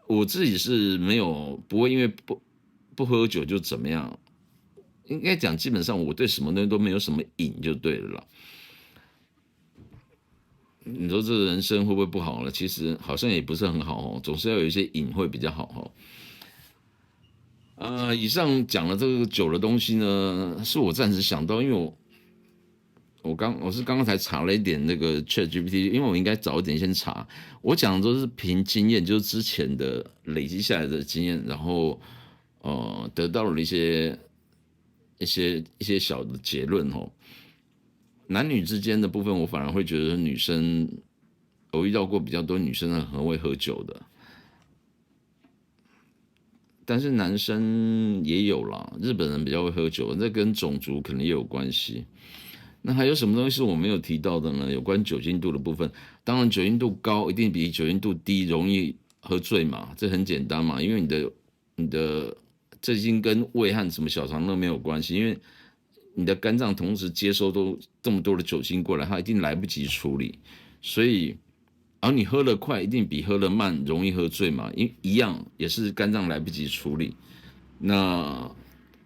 我自己是不会因为不喝酒就怎么样，应该讲基本上我对什么东西都没有什么瘾就对了啦。你说这人生会不会不好了？其实好像也不是很好哦，总是要有一些瘾会比较好哦。以上讲的这个酒的东西呢，是我暂时想到，因为我是刚刚才查了一点那个 ChatGPT，因为我应该早一点先查。我讲的都是凭经验，就是之前的累积下来的经验，然后得到了一些小的结论哦。男女之间的部分，我反而会觉得女生，我遇到过比较多女生很会喝酒的，但是男生也有啦。日本人比较会喝酒，这跟种族可能也有关系。那还有什么东西是我没有提到的呢？有关酒精度的部分，当然酒精度高一定比酒精度低容易喝醉嘛，这很简单嘛，因为你的这已经跟胃和什么小肠都没有关系，因为你的肝脏同时接收都这么多的酒精过来，它一定来不及处理，所以，而你喝得快一定比喝得慢容易喝醉嘛，一样也是肝脏来不及处理。那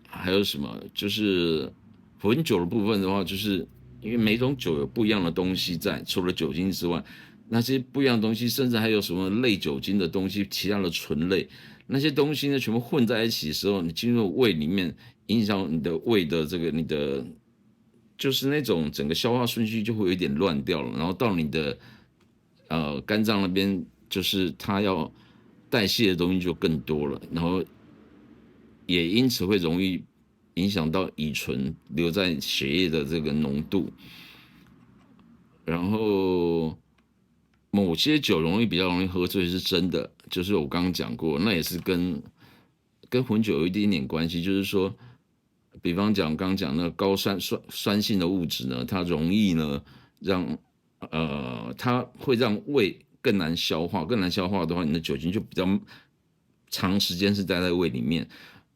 还有什么？就是混酒的部分的话，就是因为每种酒有不一样的东西在，除了酒精之外，那些不一样的东西，甚至还有什么类酒精的东西，其他的醇类，那些东西呢全部混在一起的时候，你进入胃里面，影响你的胃的这个你的就是那种整个消化顺序就会有一点乱掉了，然后到你的肝脏那边，就是它要代谢的东西就更多了，然后也因此会容易影响到乙醇留在血液的这个浓度，然后某些酒比较容易喝醉是真的，就是我刚刚讲过，那也是跟混酒有一点点关系，就是说，比方讲刚刚讲那个高酸性的物质呢，它容易呢让它会让胃更难消化，更难消化的话，你的酒精就比较长时间是待在胃里面，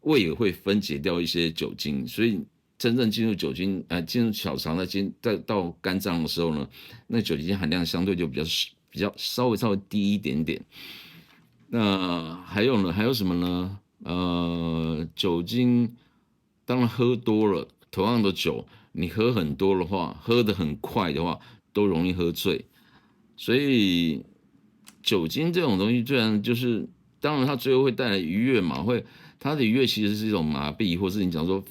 胃也会分解掉一些酒精，所以真正进入进入小肠再到肝脏的时候呢，那酒精含量相对就比较稍微低一点点。那还有呢？还有什么呢？酒精当然喝多了，同样的酒，你喝很多的话，喝得很快的话，都容易喝醉。所以酒精这种东西，虽然就是当然它最后会带来愉悦嘛，它的愉悦其实是一种麻痹，或是你讲说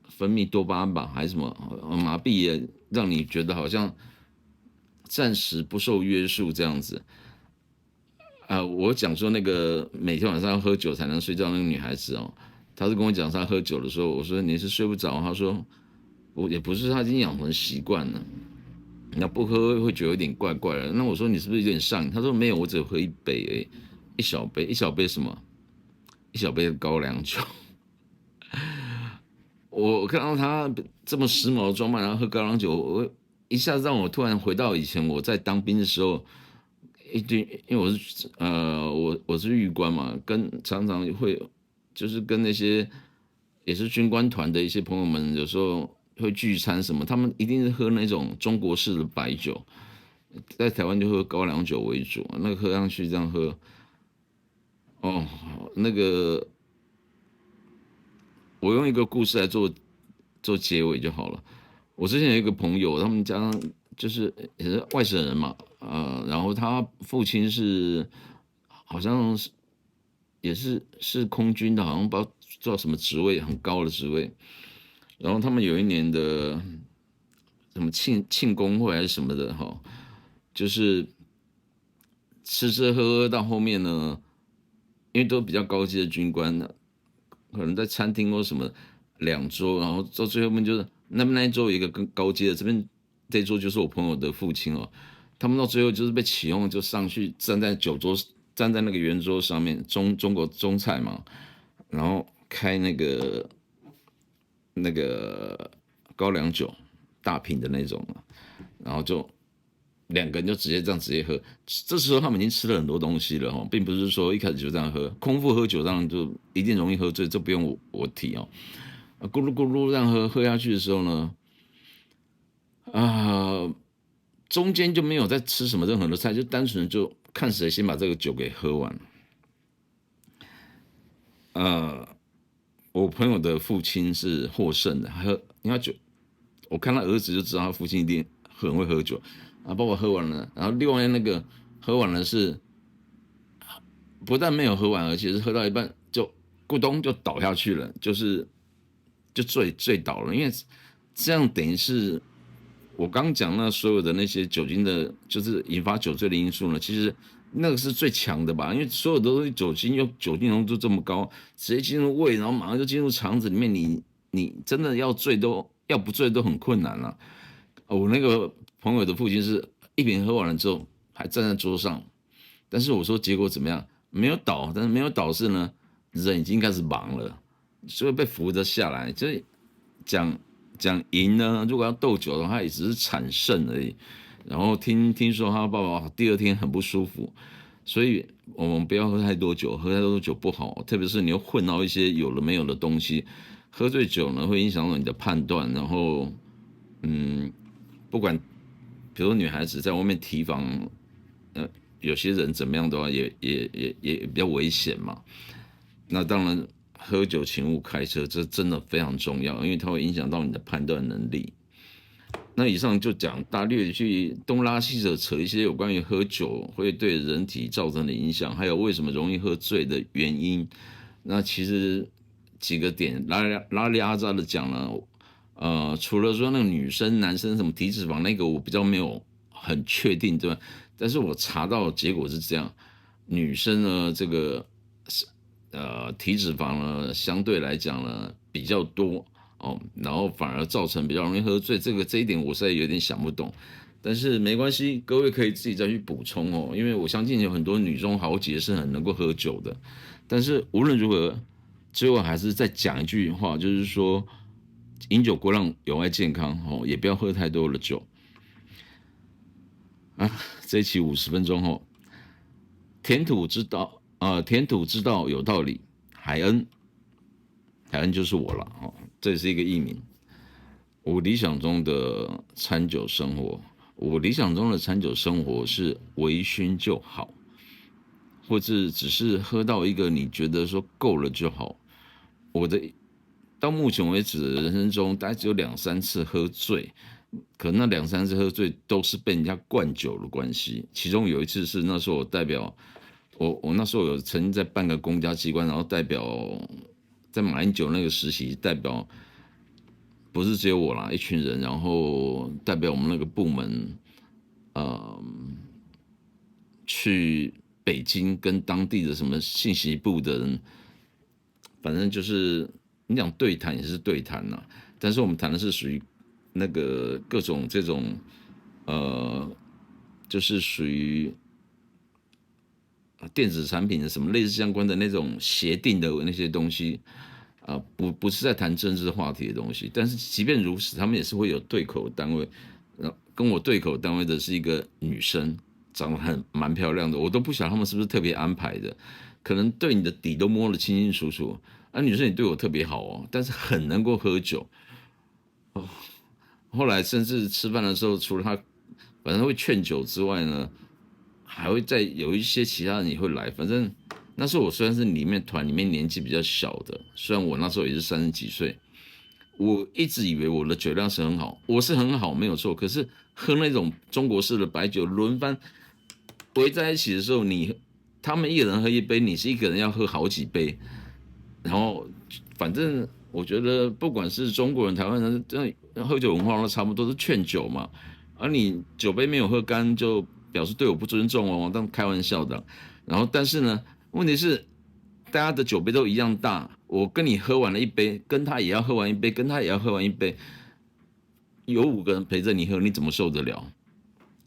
分泌多巴胺吧，还是什么麻痹也让你觉得好像暂时不受约束这样子。我讲说那个每天晚上要喝酒才能睡觉那个女孩子哦，她是跟我讲她喝酒的时候，我说你是睡不着，她说我也不是，她已经养成习惯了，那不喝会觉得有点怪怪的。那我说你是不是有点上瘾？她说没有，我只喝一杯而已，一小杯，一小杯什么？一小杯的高粱酒。我看到她这么时髦的装扮，然后喝高粱酒，我一下子让我突然回到以前我在当兵的时候。因为我是狱官嘛，常常会就是跟那些也是军官团的一些朋友们，有时候会聚餐什么，他们一定是喝那种中国式的白酒，在台湾就喝高粱酒为主，那个喝上去这样喝，哦，那个我用一个故事来做结尾就好了。我之前有一个朋友，他们家就是也是外省人嘛，然后他父亲好像也是空军的，好像不知道做什么职位，很高的职位。然后他们有一年的什么庆功会还是什么的哈，就是吃喝到后面呢，因为都比较高级的军官呢，可能在餐厅或什么2桌，然后到最后面就是那一桌有一个更高阶的，这一桌就是我朋友的父亲哦，他们到最后就是被启用，就上去站在那个圆桌上面，中国中菜嘛，然后开那个高粱酒，大瓶的那种，然后就2个人就直接喝。这时候他们已经吃了很多东西了哈，并不是说一开始就这样喝，空腹喝酒当然就一定容易喝醉，这不用我提哦。咕噜咕噜这样喝下去的时候呢，中间就没有再吃什么任何的菜，就单纯就看谁先把这个酒给喝完。我朋友的父亲是获胜的，因为我看他儿子就知道他父亲一定很会喝酒，爸爸喝完了，然后另外那个喝完了是不但没有喝完，而且是喝到一半就咕咚就倒下去了，就醉倒了，因为这样等于是我刚讲那所有的那些酒精的，就是引发酒醉的因素呢，其实那个是最强的吧，因为所有都是酒精，又酒精浓度这么高，直接进入胃，然后马上就进入肠子里面，你真的要不醉都很困难了。我那个朋友的父亲是一瓶喝完了之后还站在桌上，但是我说结果怎么样？没有倒，但是没有倒是呢，人已经开始忙了，所以被扶着下来。就是讲赢呢，如果要斗酒的话，也只是惨胜而已。然后听说他爸爸第二天很不舒服，所以我们不要喝太多酒，喝太多酒不好，特别是你又混到一些有的没有的东西，喝醉酒呢会影响到你的判断，然后不管比如女孩子在外面提防，有些人怎么样的话也比较危险嘛。那当然，喝酒请勿开车，这真的非常重要，因为它会影响到你的判断能力。那以上就讲大略去东拉西扯，扯一些有关于喝酒会对人体造成的影响，还有为什么容易喝醉的原因。那其实几个点拉里阿扎的讲了，除了说那个女生、男生什么体脂肪那个我比较没有很确定，对吧？但是我查到的结果是这样，女生呢这个体脂肪呢相对来讲呢比较多哦，然后反而造成比较容易喝醉，这一点我实在有点想不懂。但是没关系，各位可以自己再去补充哦，因为我相信有很多女中豪杰是很能够喝酒的。但是无论如何，最后还是再讲一句话，就是说，饮酒过量有害健康哦，也不要喝太多的酒啊。这一期50分钟哦，填土之道有道理，海恩，海恩就是我了哦，这也是一个艺名。我理想中的餐酒生活，我理想中的餐酒生活是微醺就好，或者只是喝到一个你觉得说够了就好。我的到目前为止的人生中，大概只有2、3次喝醉，可能那2、3次喝醉都是被人家灌酒的关系。其中有一次是那时候我代表我那时候有曾经在办个公家机关，然后代表在马英九那个实习，代表不是只有我啦，一群人，然后代表我们那个部门，呃，去北京跟当地的什么信息部的人，反正就是你讲对谈也是对谈呐、但是我们谈的是属于那个各种这种呃，就是属于电子产品的什么类似相关的那种协定的那些东西，不是在谈政治话题的东西。但是即便如此，他们也是会有对口单位，跟我对口单位的是一个女生，长得蛮漂亮的，我都不晓得他们是不是特别安排的，可能对你的底都摸得清清楚楚。女生也对我特别好哦，但是很能够喝酒。后来甚至吃饭的时候，除了她反正会劝酒之外呢，还会再有一些其他人也会来。反正那时候我虽然是团里面年纪比较小的，虽然我那时候也是30几岁，我一直以为我的酒量是很好，我是很好没有错。可是喝那种中国式的白酒，轮番围在一起的时候，他们一个人喝一杯，你是一个人要喝好几杯，然后反正我觉得不管是中国人、台湾人，这喝酒文化都差不多是劝酒嘛，而你酒杯没有喝干，就表示对我不尊重哦，当开玩笑的。然后但是呢，问题是大家的酒杯都一样大，我跟你喝完了一杯，跟他也要喝完一杯，跟他也要喝完一杯，有5个人陪着你喝，你怎么受得了？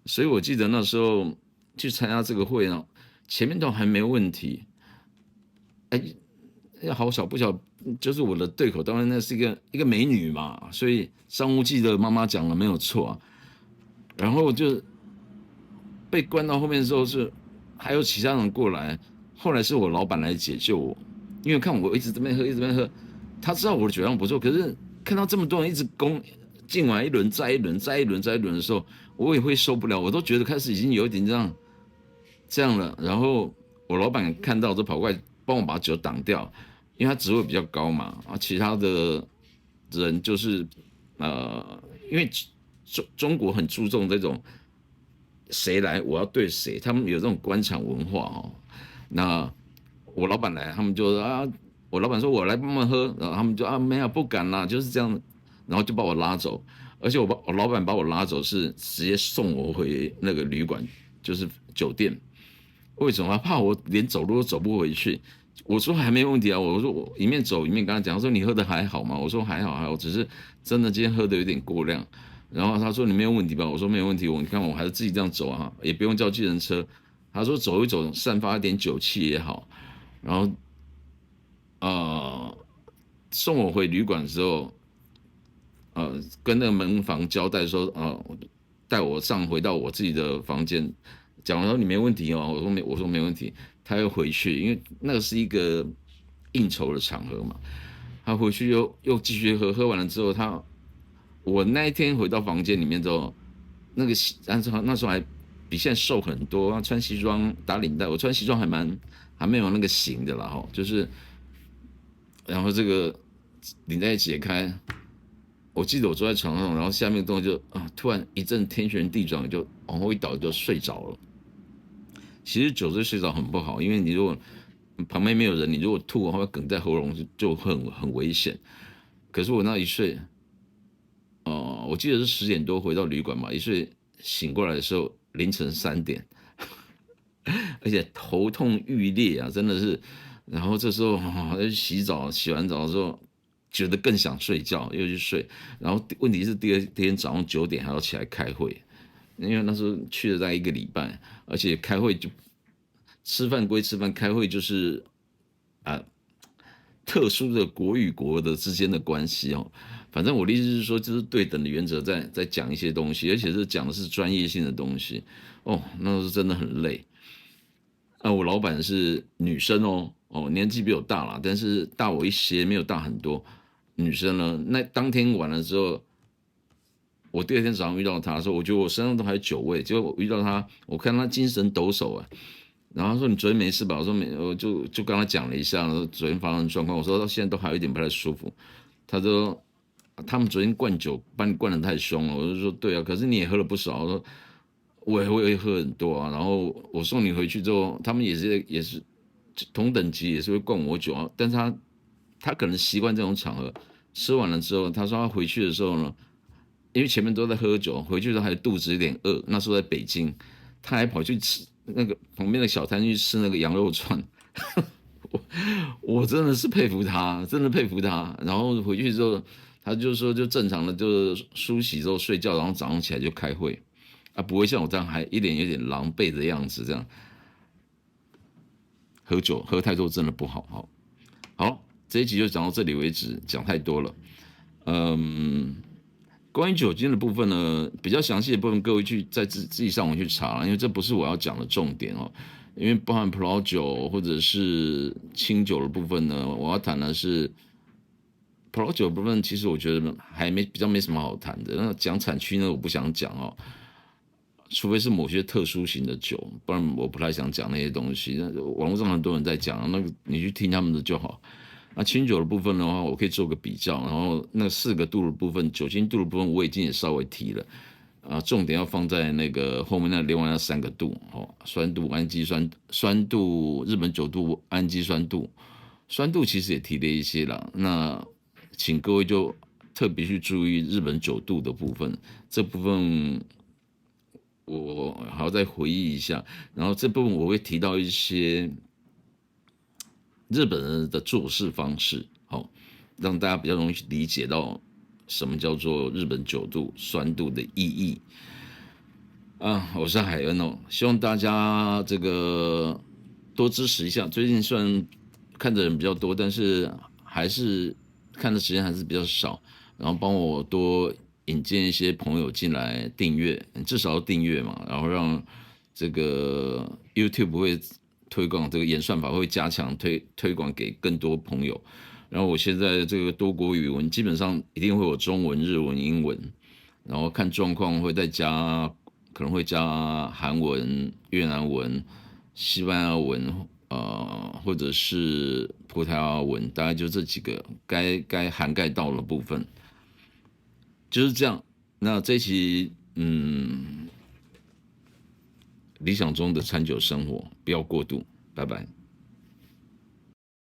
所以我记得那时候去参加这个会呢，前面都还没问题，哎，好巧不巧，就是我的对口单位那是一个美女嘛，所以商务记的妈妈讲了没有错啊。然后就被关到后面的时候还有其他人过来，后来是我老板来解救我，因为看我一直这边喝，一直这边喝，他知道我的酒量不错，可是看到这么多人一直进来一轮再一轮再一轮再一轮的时候，我也会受不了，我都觉得开始已经有一点这样了。然后我老板看到就跑过来帮我把酒挡掉，因为他职位比较高嘛，其他的人就是因为中国很注重这种谁来我要对谁，他们有这种官场文化哦。那我老板来，他们就我老板说我来帮忙喝，然后他们就没有不敢啦，就是这样，然后就把我拉走，而且我老板把我拉走是直接送我回那个旅馆，就是酒店。为什么？他怕我连走路都走不回去。我说还没问题啊，我说我一面走一面跟他讲，他说你喝的还好吗？我说还好还好，只是真的今天喝的有点过量。然后他说你没有问题吧？我说没有问题，你看我还是自己这样走啊，也不用叫计程车。他说走一走，散发一点酒气也好。然后送我回旅馆的时候，跟那个门房交代说，带我回到我自己的房间，讲完说你没问题哦，我说没问题，他又回去，因为那个是一个应酬的场合嘛，他回去又继续喝，喝完了之后我那一天回到房间里面之后，那时候还比现在瘦很多，穿西装打领带，我穿西装还没有那个型的啦哈，就是然后这个领带解开，我记得我坐在床上，然后下面动作就突然一阵天旋地转，就往后一倒就睡着了。其实酒醉睡着很不好，因为你如果旁边没有人，你如果吐的话梗在喉咙就很危险。可是我那一睡，我记得是10点多回到旅馆嘛，一睡醒过来的时候凌晨3点，而且头痛欲裂啊，真的是。然后这时候洗澡，洗完澡之后觉得更想睡觉，又去睡。然后问题是第二天早上9点还要起来开会，因为那时候去了大概1个礼拜，而且开会就吃饭归吃饭，开会就是啊特殊的国与国的之间的关系哦。反正我的意思是说，就是对等的原则在讲一些东西，而且是讲的是专业性的东西哦，那时候真的很累。我老板是女生哦，年纪比我大啦，但是大我一些，没有大很多。女生呢，那当天完了之后，我第二天早上遇到她的时候，我觉得我身上都还有酒味。结果我遇到她，我看她精神抖擞啊，然后她说你昨天没事吧？我说没，我就跟她讲了一下，然后昨天发生的状况，我说到现在都还有一点不太舒服。她说他们昨天灌酒把你灌得太凶了，我就说对啊，可是你也喝了不少。我说我也喝很多啊，然后我送你回去之后，他们也是同等级，也是会灌我酒啊，但是他可能习惯这种场合，吃完了之后，他说他回去的时候呢，因为前面都在喝酒，回去的时候还肚子有点饿，那时候在北京，他还跑去吃那个旁边的小摊去吃那个羊肉串，我真的是佩服他，真的佩服他。然后回去之后，他就说就正常的就是梳洗之后睡觉，然后早上起来就开会。不会像我这样还一脸有点狼狈的样子，这样喝酒喝太多真的不好。好，这一集就讲到这里为止，讲太多了。关于酒精的部分呢，比较详细的部分，各位去自己上网去查，因为这不是我要讲的重点哦。因为包含葡萄酒或者是清酒的部分呢，我要谈的是葡萄酒的部分，其实我觉得还比较没什么好谈的。那讲产区呢，我不想讲哦。除非是某些特殊型的酒，不然我不太想讲那些东西。那网络上很多人在讲，那个你去听他们的就好。那清酒的部分的话，我可以做个比较。然后那4个度的部分，酒精度的部分我已经也稍微提了。重点要放在那个后面那另外那3个度哦，酸度、氨基酸、酸度、日本酒度、氨基酸度。酸度其实也提了一些啦。那请各位就特别去注意日本酒度的部分，这部分。我还要再回忆一下，然后这部分我会提到一些日本人的做事方式，让大家比较容易理解到什么叫做日本酒度、酸度的意义。我是海恩哦，希望大家这个多支持一下。最近虽然看的人比较多，但是还是看的时间还是比较少，然后帮我多引荐一些朋友进来订阅，至少要订阅嘛，然后让这个 YouTube 会推广，这个演算法会加强推广给更多朋友。然后我现在这个多国语文基本上一定会有中文、日文、英文，然后看状况会再加，可能会加韩文、越南文、西班牙文，或者是葡萄牙文，大概就这几个该涵盖到的部分。就是这样。那这一期，理想中的餐酒生活，不要过度。拜拜。